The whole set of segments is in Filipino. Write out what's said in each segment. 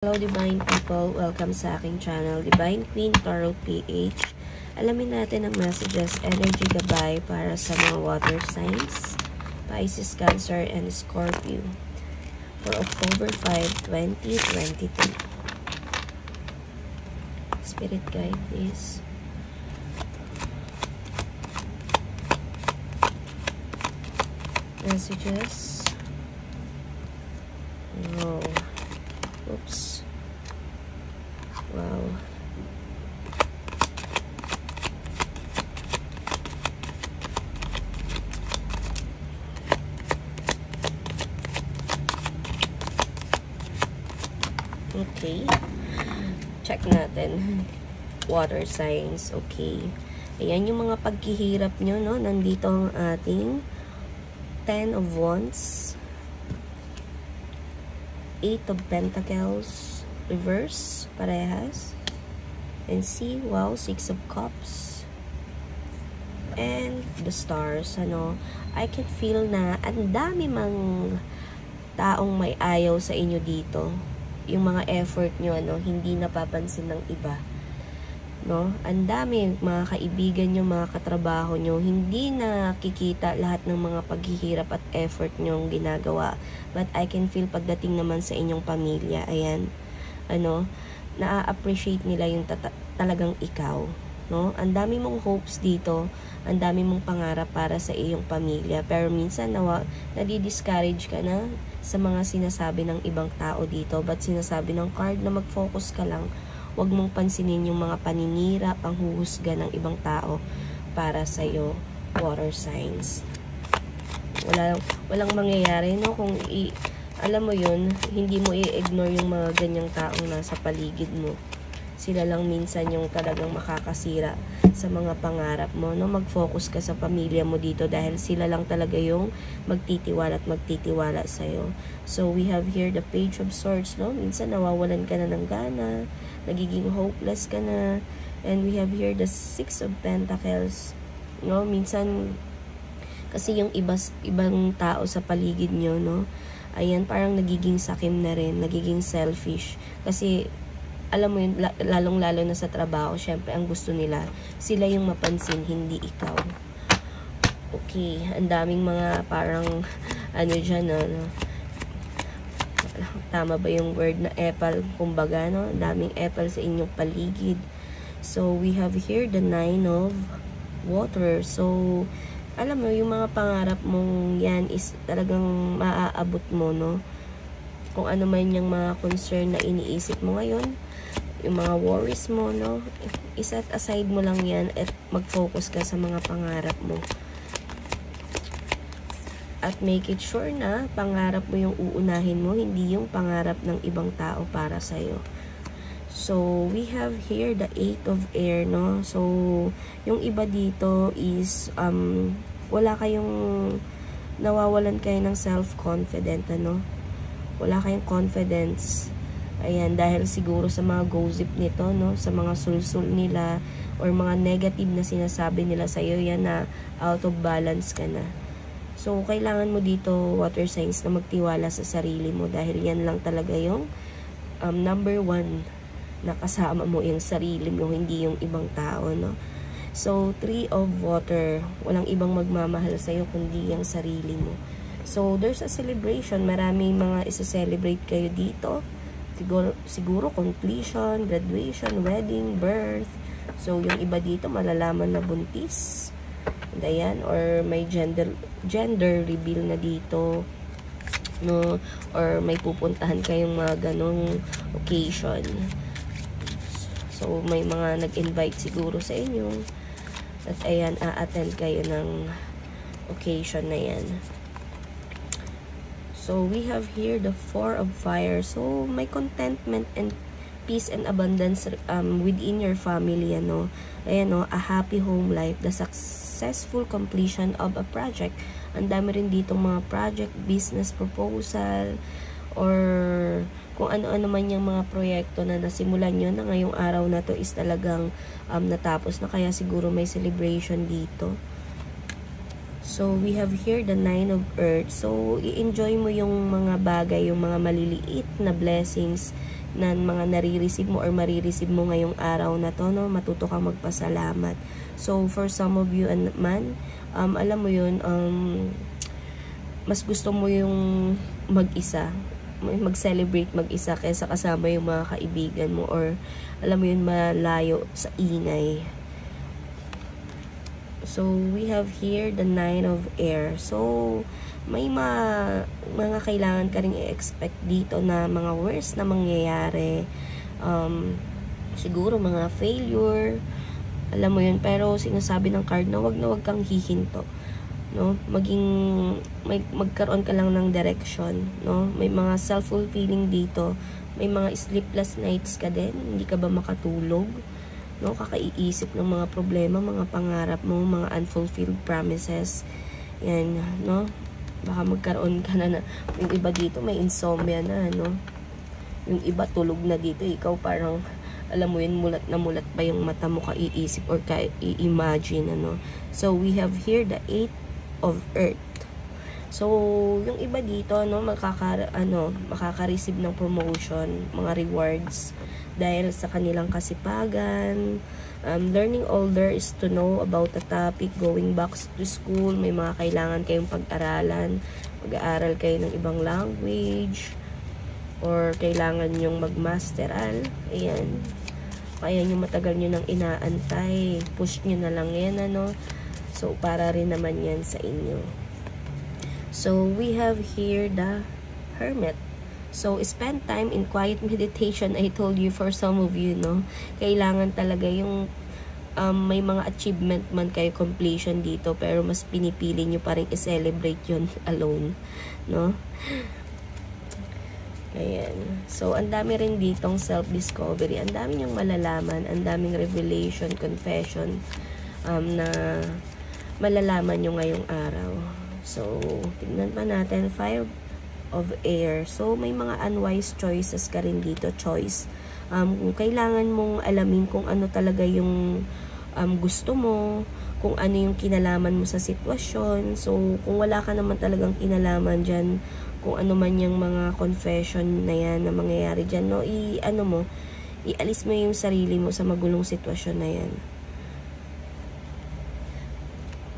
Hello Divine People, welcome sa aking channel, Divine Queen Tarot PH. Alamin natin ang messages, energy gabay para sa mga water signs, Pisces, Cancer, and Scorpio for October 5, 2022. Spirit guide please. Messages. Oh. Oops. Wow. Okay. Check natin. Water signs. Okay. Ayan yung mga paghihirap nyo, no? Nandito ang ating 10 of Wands. 8 of Pentacles, reverse, parehas. And see, wow, 6 of Cups. And the stars, ano. I can feel na ang dami mang taong may ayaw sa inyo dito. Yung mga effort nyo, ano, hindi napapansin ng iba. No? Ang dami, mga kaibigan nyo, mga katrabaho nyo, hindi nakikita lahat ng mga paghihirap at effort nyo ginagawa. But I can feel pagdating naman sa inyong pamilya, ayan, ano, na-appreciate nila yung talagang ikaw. No? Ang dami mong hopes dito, ang dami mong pangarap para sa iyong pamilya. Pero minsan, nadi-discourage ka na sa mga sinasabi ng ibang tao dito. But sinasabi ng card na mag-focus ka lang. Huwag mong pansinin yung mga paninira, panghuhusga ng ibang tao para sa'yo, water signs. Walang mangyayari, no? Kung alam mo yun, hindi mo i-ignore yung mga ganyang taong nasa paligid mo. Sila lang minsan yung talagang makakasira sa mga pangarap mo, no? Mag-focus ka sa pamilya mo dito dahil sila lang talaga yung magtitiwala at magtitiwala sa'yo. So, we have here the Page of Swords, no? Minsan nawawalan ka na ng gana, nagiging hopeless ka na. And we have here the 6 of Pentacles, no? Minsan, kasi yung ibang tao sa paligid nyo, no? Ayan, parang nagiging sakim na rin, nagiging selfish. Kasi, alam mo yun, lalong-lalo na sa trabaho, syempre, ang gusto nila, sila yung mapansin, hindi ikaw. Okay, ang daming mga parang, ano dyan, no? Tama ba yung word na epal? Kumbaga, no? Ang daming epal sa inyong paligid. So, we have here the 9 of Water. So, alam mo, yung mga pangarap mong yan is talagang maaabot mo, no? Kung ano man yung mga concern na iniisip mo ngayon, yung mga worries mo, no? Iset aside mo lang yan at mag-focus ka sa mga pangarap mo. At make it sure na pangarap mo yung uunahin mo, hindi yung pangarap ng ibang tao para sa'yo. So, we have here the 8 of Air, no? So, yung iba dito is, wala kayong, nawawalan kayo ng self-confident, ano? Wala kayong confidence. Ayan, dahil siguro sa mga gossip nito, no? Sa mga sulsul nila, or mga negative na sinasabi nila sa'yo, yan na out of balance ka na. So, kailangan mo dito, water signs, na magtiwala sa sarili mo dahil yan lang talaga yung number 1 na kasama mo, yung sarili mo, hindi yung ibang tao, no? So, 3 of Water, walang ibang magmamahal sa'yo kundi yung sarili mo. So, there's a celebration. Marami mga isa-celebrate kayo dito. Siguro completion, graduation, wedding, birth. So, yung iba dito malalaman na buntis. And ayan, or may gender reveal na dito, no? Or may pupuntahan kayong mga ganong occasion. So, may mga nag-invite siguro sa inyo. At ayan, a-attend kayo ng occasion na yan. So, we have here the 4 of Fire. So, may contentment and peace and abundance within your family, ano. Ayan, no, a happy home life, the successful completion of a project. Ang dami rin dito mga project, business proposal, or kung ano-ano man yung mga proyekto na nasimulan nyo na ngayong araw na to is talagang natapos na. Kaya siguro may celebration dito. So, we have here the 9 of Earth. So, i-enjoy mo yung mga bagay, yung mga maliliit na blessings, na mga nare-receive mo or marireceive mo ngayong araw na to, no? Matuto kang magpasalamat. So, for some of you man, alam mo yun, mas gusto mo yung mag-isa, mag-celebrate mag-isa kaysa kasama yung mga kaibigan mo, or alam mo yun, malayo sa ingay. So, we have here the 9 of air. So, may mga kailangan ka rin i-expect dito na mga worst na mangyayari. Siguro mga failure, alam mo yun, pero sinasabi ng card na wag kang hihinto, no? Magkaroon ka lang ng direction, no? May mga self-fulfilling dito, may mga sleepless nights ka din, hindi ka ba makatulog, no? Kakaiisip ng mga problema, mga pangarap mo, mga unfulfilled promises, yan, no? Baka magkaroon ka na yung iba dito may insomnia na, no? Yung iba tulog na dito, ikaw parang alam mo yun, mulat na mulat pa yung mata mo, kaiisip or i-imagine, ano. So we have here the 8 of earth. So yung iba dito, no, makaka-receive ng promotion, mga rewards dahil sa kanilang kasipagan. Learning older is to know about the topic, going back to school, may mga kailangan kayong pag-aralan, mag-aaral kayo ng ibang language, or kailangan nyong mag-masteral, ayan. Kaya nyo matagal nyo nang inaantay, push nyo na lang yan, ano. So, para rin naman yan sa inyo. So, we have here the Hermit. So, spend time in quiet meditation. I told you, for some of you, no, kailangan talaga yung may mga achievement man kayo, completion dito, pero mas pinipili nyo pa rin i-celebrate yun alone, no? Ayan. So, ang dami rin ditong self-discovery. Ang dami niyang malalaman, ang daming revelation, confession na malalaman nyo ngayong araw. So, tignan pa natin, 5 of air. So, may mga unwise choices ka rin dito, choice. Kung kailangan mong alamin kung ano talaga yung gusto mo, kung ano yung kinalaman mo sa sitwasyon. So, kung wala ka naman talagang kinalaman dyan, kung ano man yung mga confession na yan na mangyayari dyan, no, ialis mo yung sarili mo sa magulong sitwasyon na yan.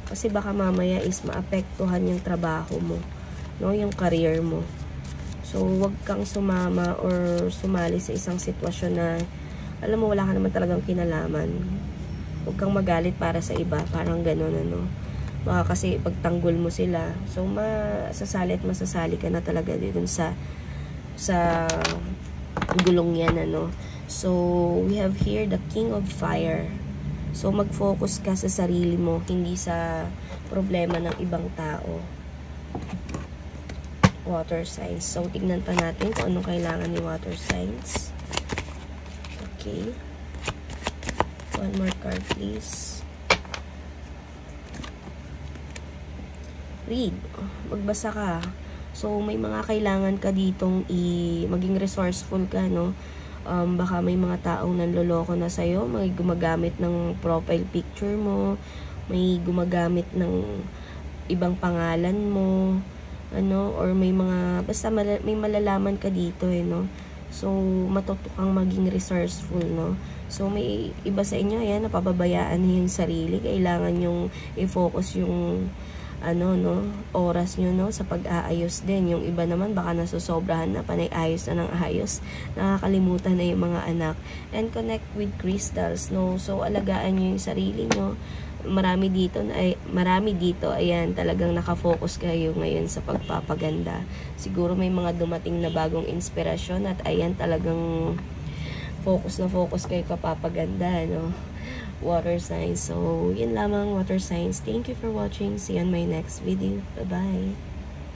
Kasi baka mamaya is maapektuhan yung trabaho mo, no, yung career mo. So, wag kang sumama or sumali sa isang sitwasyon na alam mo wala ka naman talagang kinalaman. Huwag kang magalit para sa iba, parang gano'n, ano. Baka kasi pagtanggol mo sila, so masasali at masasali ka na talaga dito sa gulong yan, ano. So, we have here the King of Fire. So, mag-focus ka sa sarili mo, hindi sa problema ng ibang tao. Water signs. So, tignan pa natin kung anong kailangan ni water signs. Okay. One more card, please. Read. Magbasa ka. So, may mga kailangan ka ditong maging resourceful ka, no? Baka may mga taong nanloloko na sa'yo, may gumagamit ng profile picture mo, may gumagamit ng ibang pangalan mo, ano, or may mga, basta may malalaman ka dito, no? So, matuto kang maging resourceful, no? So, may iba sa inyo, ayan, napababayaan niyo yung sarili, kailangan yung i-focus yung no, oras nyo, no, sa pag-aayos din. Yung iba naman baka nasusobrahan na, panay ayos na ng ayos, nakakalimutan na yung mga anak. And connect with crystals, no. So, alagaan nyo yung sarili nyo. Marami dito, ayan, talagang nakafocus kayo ngayon sa pagpapaganda. Siguro may mga dumating na bagong inspirasyon at ayan, talagang focus na focus kayo kapapaganda, no. Water signs. So, yun lamang, water signs. Thank you for watching. See you on my next video. Bye-bye.